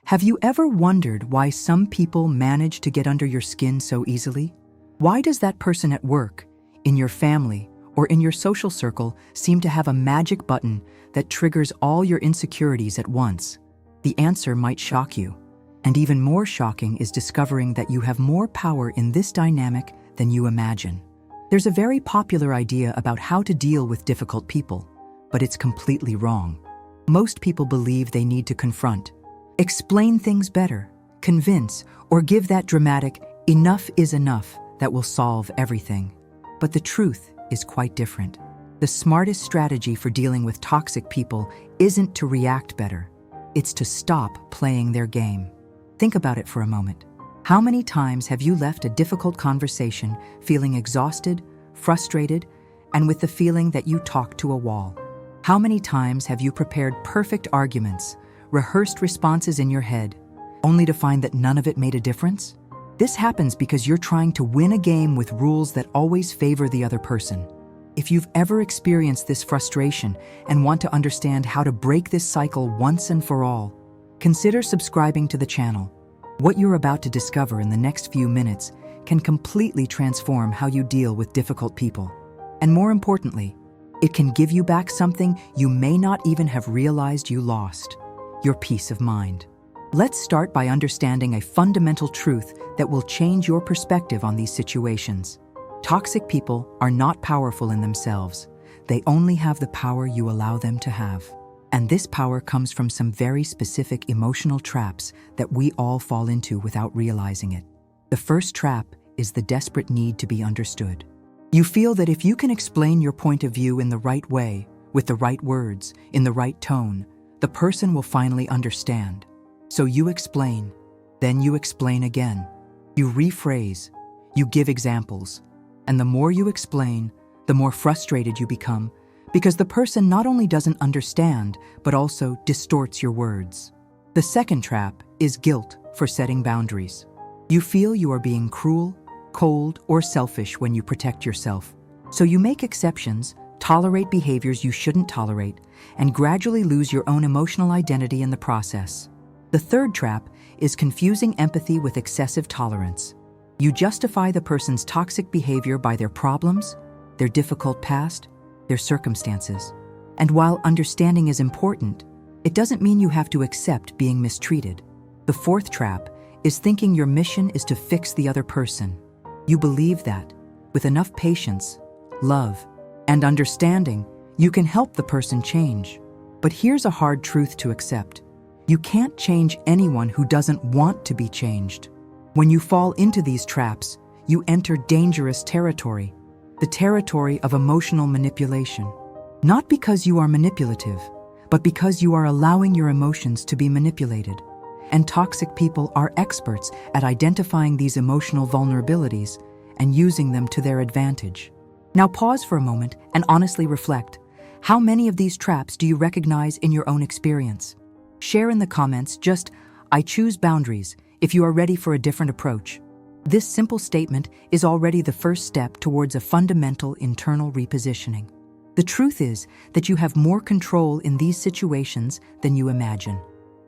Have you ever wondered why some people manage to get under your skin so easily? Why does that person at work, in your family, or in your social circle seem to have a magic button that triggers all your insecurities at once? The answer might shock you. And even more shocking is discovering that you have more power in this dynamic than you imagine. There's a very popular idea about how to deal with difficult people, but it's completely wrong. Most people believe they need to confront, explain things better, convince, or give that dramatic "enough is enough" that will solve everything. But the truth is quite different. The smartest strategy for dealing with toxic people isn't to react better. It's to stop playing their game. Think about it for a moment. How many times have you left a difficult conversation feeling exhausted, frustrated, and with the feeling that you talked to a wall? How many times have you prepared perfect arguments, rehearsed responses in your head, only to find that none of it made a difference? This happens because you're trying to win a game with rules that always favor the other person. If you've ever experienced this frustration and want to understand how to break this cycle once and for all, consider subscribing to the channel. What you're about to discover in the next few minutes can completely transform how you deal with difficult people. And more importantly, it can give you back something you may not even have realized you lost: your peace of mind. Let's start by understanding a fundamental truth that will change your perspective on these situations. Toxic people are not powerful in themselves. They only have the power you allow them to have. And this power comes from some very specific emotional traps that we all fall into without realizing it. The first trap is the desperate need to be understood. You feel that if you can explain your point of view in the right way, with the right words, in the right tone, the person will finally understand. So you explain, then you explain again. You rephrase, you give examples. And the more you explain, the more frustrated you become, because the person not only doesn't understand, but also distorts your words. The second trap is guilt for setting boundaries. You feel you are being cruel, cold, or selfish when you protect yourself. So you make exceptions, tolerate behaviors you shouldn't tolerate, and gradually lose your own emotional identity in the process. The third trap is confusing empathy with excessive tolerance. You justify the person's toxic behavior by their problems, their difficult past, their circumstances. And while understanding is important, it doesn't mean you have to accept being mistreated. The fourth trap is thinking your mission is to fix the other person. You believe that, with enough patience, love, and understanding, you can help the person change. But here's a hard truth to accept. You can't change anyone who doesn't want to be changed. When you fall into these traps, you enter dangerous territory, the territory of emotional manipulation. Not because you are manipulative, but because you are allowing your emotions to be manipulated. And toxic people are experts at identifying these emotional vulnerabilities and using them to their advantage. Now pause for a moment and honestly reflect. How many of these traps do you recognize in your own experience? Share in the comments just, "I choose boundaries," if you are ready for a different approach. This simple statement is already the first step towards a fundamental internal repositioning. The truth is that you have more control in these situations than you imagine,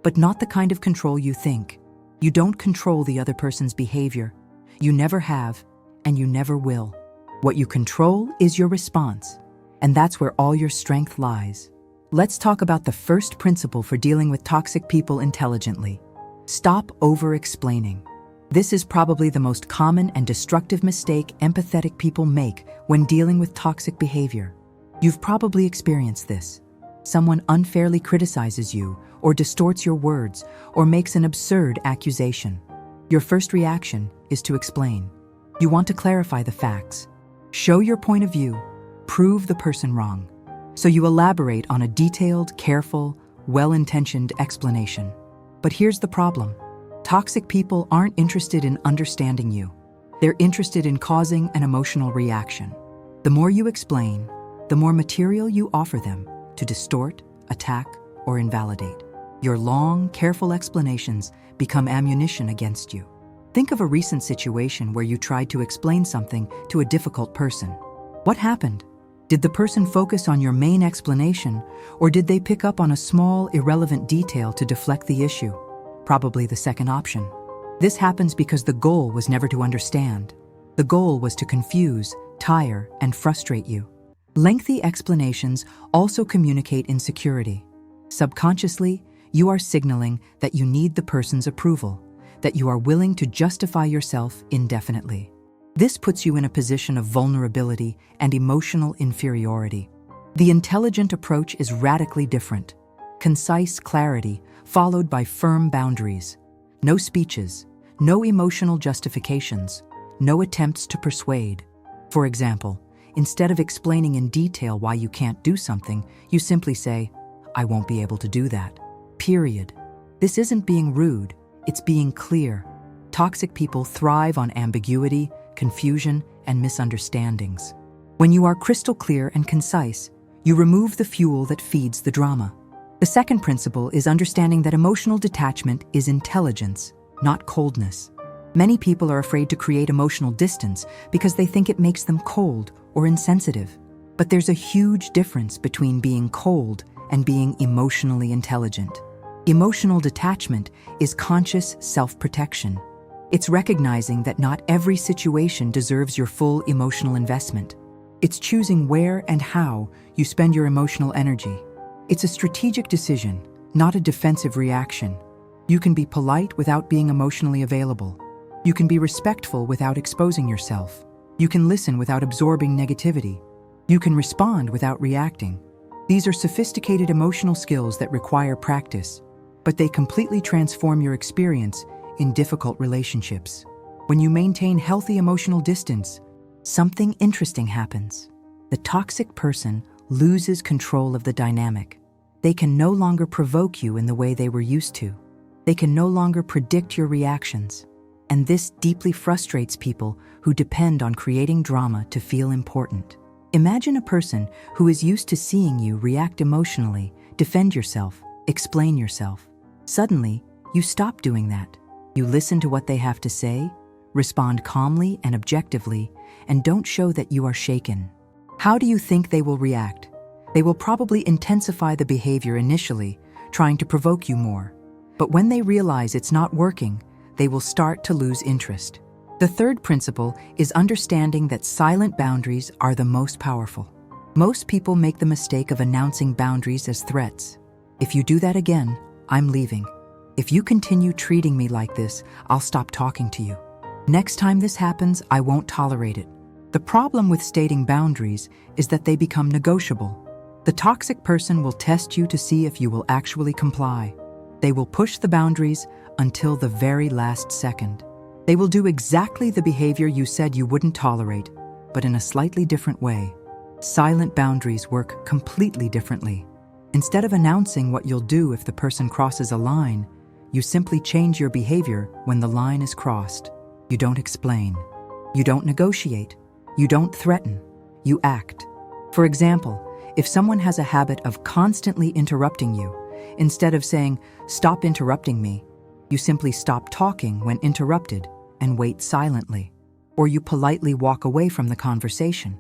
but not the kind of control you think. You don't control the other person's behavior. You never have, and you never will. What you control is your response, and that's where all your strength lies. Let's talk about the first principle for dealing with toxic people intelligently. Stop over-explaining. This is probably the most common and destructive mistake empathetic people make when dealing with toxic behavior. You've probably experienced this. Someone unfairly criticizes you, or distorts your words, or makes an absurd accusation. Your first reaction is to explain. You want to clarify the facts, show your point of view, prove the person wrong. So you elaborate on a detailed, careful, well-intentioned explanation. But here's the problem. Toxic people aren't interested in understanding you. They're interested in causing an emotional reaction. The more you explain, the more material you offer them to distort, attack, or invalidate. Your long, careful explanations become ammunition against you. Think of a recent situation where you tried to explain something to a difficult person. What happened? Did the person focus on your main explanation, or did they pick up on a small, irrelevant detail to deflect the issue? Probably the second option. This happens because the goal was never to understand. The goal was to confuse, tire, and frustrate you. Lengthy explanations also communicate insecurity. Subconsciously, you are signaling that you need the person's approval, that you are willing to justify yourself indefinitely. This puts you in a position of vulnerability and emotional inferiority. The intelligent approach is radically different. Concise clarity, followed by firm boundaries. No speeches, no emotional justifications, no attempts to persuade. For example, instead of explaining in detail why you can't do something, you simply say, "I won't be able to do that." Period. This isn't being rude, it's being clear. Toxic people thrive on ambiguity, confusion, and misunderstandings. When you are crystal clear and concise, you remove the fuel that feeds the drama. The second principle is understanding that emotional detachment is intelligence, not coldness. Many people are afraid to create emotional distance because they think it makes them cold or insensitive. But there's a huge difference between being cold and being emotionally intelligent. Emotional detachment is conscious self-protection. It's recognizing that not every situation deserves your full emotional investment. It's choosing where and how you spend your emotional energy. It's a strategic decision, not a defensive reaction. You can be polite without being emotionally available. You can be respectful without exposing yourself. You can listen without absorbing negativity. You can respond without reacting. These are sophisticated emotional skills that require practice, but they completely transform your experience in difficult relationships. When you maintain healthy emotional distance, something interesting happens. The toxic person loses control of the dynamic. They can no longer provoke you in the way they were used to. They can no longer predict your reactions. And this deeply frustrates people who depend on creating drama to feel important. Imagine a person who is used to seeing you react emotionally, defend yourself, explain yourself. Suddenly, you stop doing that. You listen to what they have to say, respond calmly and objectively, and don't show that you are shaken. How do you think they will react? They will probably intensify the behavior initially, trying to provoke you more. But when they realize it's not working, they will start to lose interest. The third principle is understanding that silent boundaries are the most powerful. Most people make the mistake of announcing boundaries as threats. If you do that again, I'm leaving. If you continue treating me like this, I'll stop talking to you. Next time this happens, I won't tolerate it. The problem with stating boundaries is that they become negotiable. The toxic person will test you to see if you will actually comply. They will push the boundaries until the very last second. They will do exactly the behavior you said you wouldn't tolerate, but in a slightly different way. Silent boundaries work completely differently. Instead of announcing what you'll do if the person crosses a line, you simply change your behavior when the line is crossed. You don't explain. You don't negotiate. You don't threaten. You act. For example, if someone has a habit of constantly interrupting you, instead of saying, "Stop interrupting me," you simply stop talking when interrupted and wait silently. Or you politely walk away from the conversation.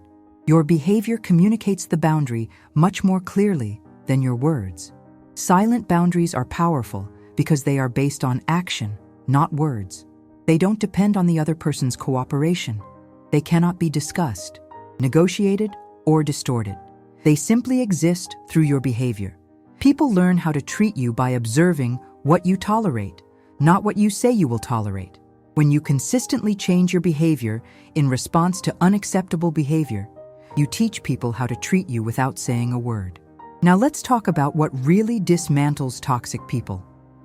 Your behavior communicates the boundary much more clearly than your words. Silent boundaries are powerful because they are based on action, not words. They don't depend on the other person's cooperation. They cannot be discussed, negotiated, or distorted. They simply exist through your behavior. People learn how to treat you by observing what you tolerate, not what you say you will tolerate. When you consistently change your behavior in response to unacceptable behavior, you teach people how to treat you without saying a word. Now let's talk about what really dismantles toxic people.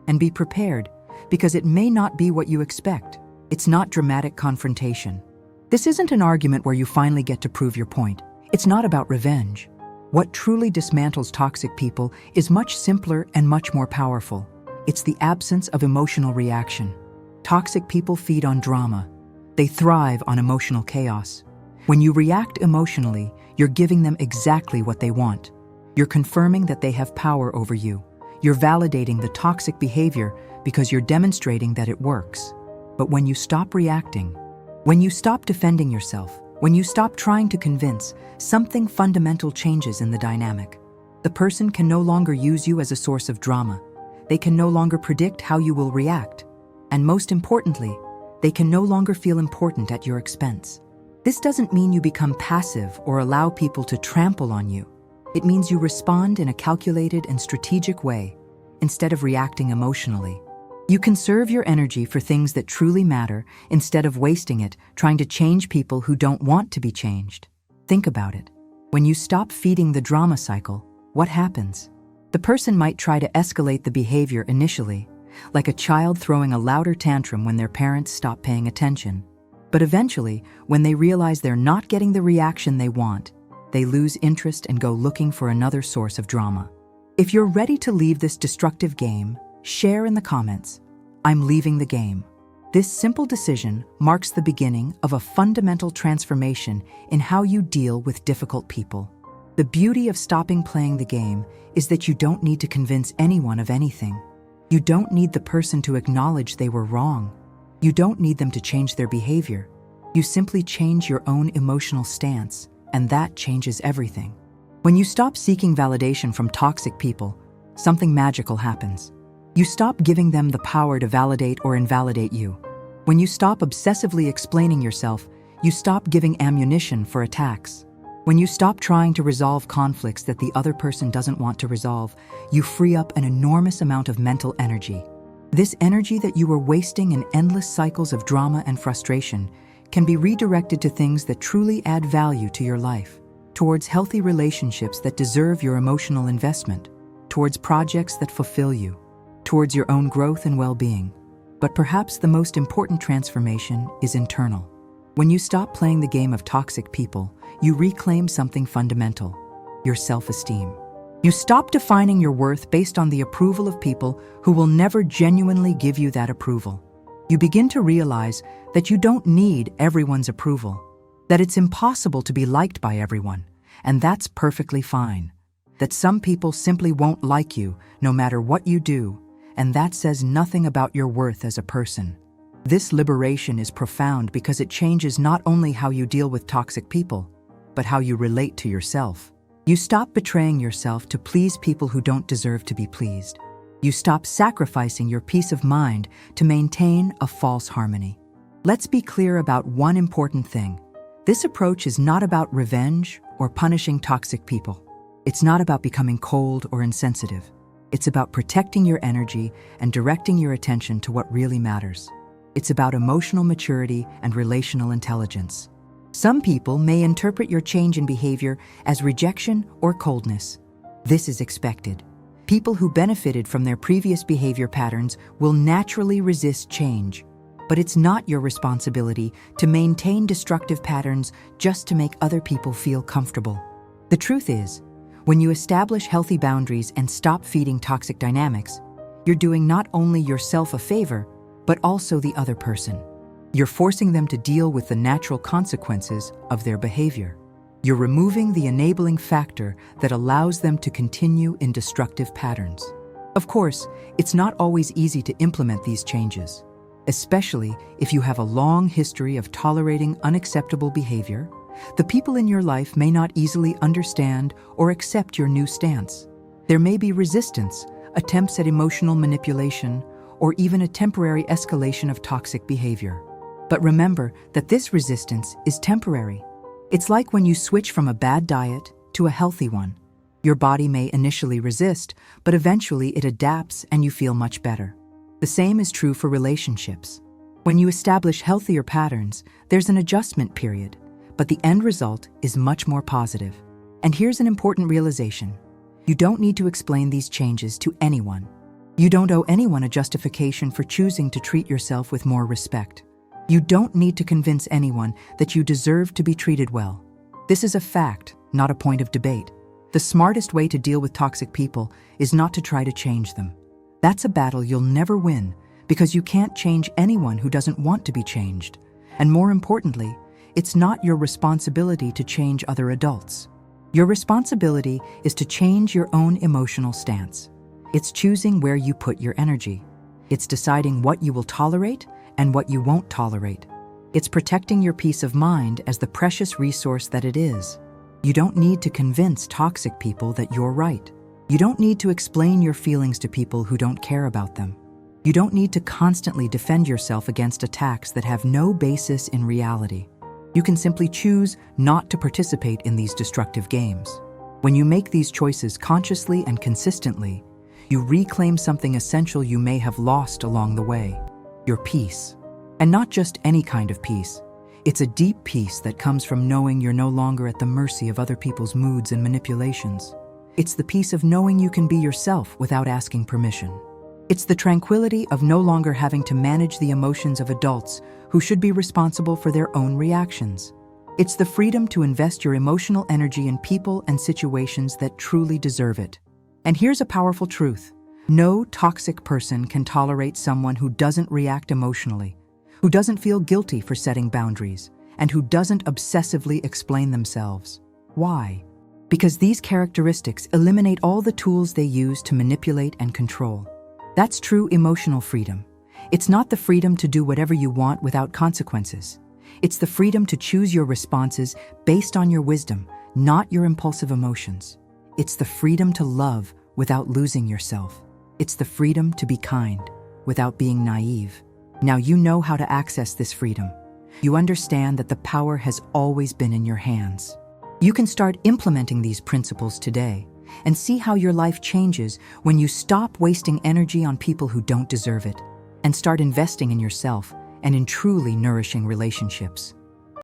And be prepared, because it may not be what you expect. It's not dramatic confrontation. This isn't an argument where you finally get to prove your point. It's not about revenge. What truly dismantles toxic people is much simpler and much more powerful. It's the absence of emotional reaction. Toxic people feed on drama. They thrive on emotional chaos. When you react emotionally, you're giving them exactly what they want. You're confirming that they have power over you. You're validating the toxic behavior because you're demonstrating that it works. But when you stop reacting, when you stop defending yourself, when you stop trying to convince, something fundamental changes in the dynamic. The person can no longer use you as a source of drama. they can no longer predict how you will react. And most importantly, they can no longer feel important at your expense. This doesn't mean you become passive or allow people to trample on you. It means you respond in a calculated and strategic way, instead of reacting emotionally. You conserve your energy for things that truly matter instead of wasting it trying to change people who don't want to be changed. Think about it. When you stop feeding the drama cycle, what happens? The person might try to escalate the behavior initially, like a child throwing a louder tantrum when their parents stop paying attention. But eventually, when they realize they're not getting the reaction they want, they lose interest and go looking for another source of drama. If you're ready to leave this destructive game, share in the comments, "I'm leaving the game." This simple decision marks the beginning of a fundamental transformation in how you deal with difficult people. The beauty of stopping playing the game is that you don't need to convince anyone of anything. You don't need the person to acknowledge they were wrong. You don't need them to change their behavior. You simply change your own emotional stance, and that changes everything. When you stop seeking validation from toxic people, something magical happens. You stop giving them the power to validate or invalidate you. When you stop obsessively explaining yourself, you stop giving ammunition for attacks. When you stop trying to resolve conflicts that the other person doesn't want to resolve, you free up an enormous amount of mental energy. This energy that you were wasting in endless cycles of drama and frustration can be redirected to things that truly add value to your life, towards healthy relationships that deserve your emotional investment, towards projects that fulfill you, towards your own growth and well-being. But perhaps the most important transformation is internal. When you stop playing the game of toxic people, you reclaim something fundamental: your self-esteem. You stop defining your worth based on the approval of people who will never genuinely give you that approval. You begin to realize that you don't need everyone's approval, that it's impossible to be liked by everyone, and that's perfectly fine. That some people simply won't like you no matter what you do, and that says nothing about your worth as a person. This liberation is profound because it changes not only how you deal with toxic people, but how you relate to yourself. You stop betraying yourself to please people who don't deserve to be pleased. You stop sacrificing your peace of mind to maintain a false harmony. Let's be clear about one important thing. This approach is not about revenge or punishing toxic people. It's not about becoming cold or insensitive. It's about protecting your energy and directing your attention to what really matters. It's about emotional maturity and relational intelligence. Some people may interpret your change in behavior as rejection or coldness. This is expected. People who benefited from their previous behavior patterns will naturally resist change. But it's not your responsibility to maintain destructive patterns just to make other people feel comfortable. The truth is, when you establish healthy boundaries and stop feeding toxic dynamics, you're doing not only yourself a favor, but also the other person. You're forcing them to deal with the natural consequences of their behavior. You're removing the enabling factor that allows them to continue in destructive patterns. Of course, it's not always easy to implement these changes, especially if you have a long history of tolerating unacceptable behavior. The people in your life may not easily understand or accept your new stance. There may be resistance, attempts at emotional manipulation, or even a temporary escalation of toxic behavior. But remember that this resistance is temporary. It's like when you switch from a bad diet to a healthy one. Your body may initially resist, but eventually it adapts and you feel much better. The same is true for relationships. When you establish healthier patterns, there's an adjustment period, but the end result is much more positive. And here's an important realization. You don't need to explain these changes to anyone. You don't owe anyone a justification for choosing to treat yourself with more respect. You don't need to convince anyone that you deserve to be treated well. This is a fact, not a point of debate. The smartest way to deal with toxic people is not to try to change them. That's a battle you'll never win because you can't change anyone who doesn't want to be changed. And more importantly, it's not your responsibility to change other adults. Your responsibility is to change your own emotional stance. It's choosing where you put your energy. It's deciding what you will tolerate and what you won't tolerate. It's protecting your peace of mind as the precious resource that it is. You don't need to convince toxic people that you're right. You don't need to explain your feelings to people who don't care about them. You don't need to constantly defend yourself against attacks that have no basis in reality. You can simply choose not to participate in these destructive games. When you make these choices consciously and consistently, you reclaim something essential you may have lost along the way: your peace. And not just any kind of peace. It's a deep peace that comes from knowing you're no longer at the mercy of other people's moods and manipulations. It's the peace of knowing you can be yourself without asking permission. It's the tranquility of no longer having to manage the emotions of adults who should be responsible for their own reactions. It's the freedom to invest your emotional energy in people and situations that truly deserve it. And here's a powerful truth. No toxic person can tolerate someone who doesn't react emotionally, who doesn't feel guilty for setting boundaries, and who doesn't obsessively explain themselves. Why? Because these characteristics eliminate all the tools they use to manipulate and control. That's true emotional freedom. It's not the freedom to do whatever you want without consequences. It's the freedom to choose your responses based on your wisdom, not your impulsive emotions. It's the freedom to love without losing yourself. It's the freedom to be kind without being naive. Now you know how to access this freedom. You understand that the power has always been in your hands. You can start implementing these principles today and see how your life changes when you stop wasting energy on people who don't deserve it and start investing in yourself and in truly nourishing relationships.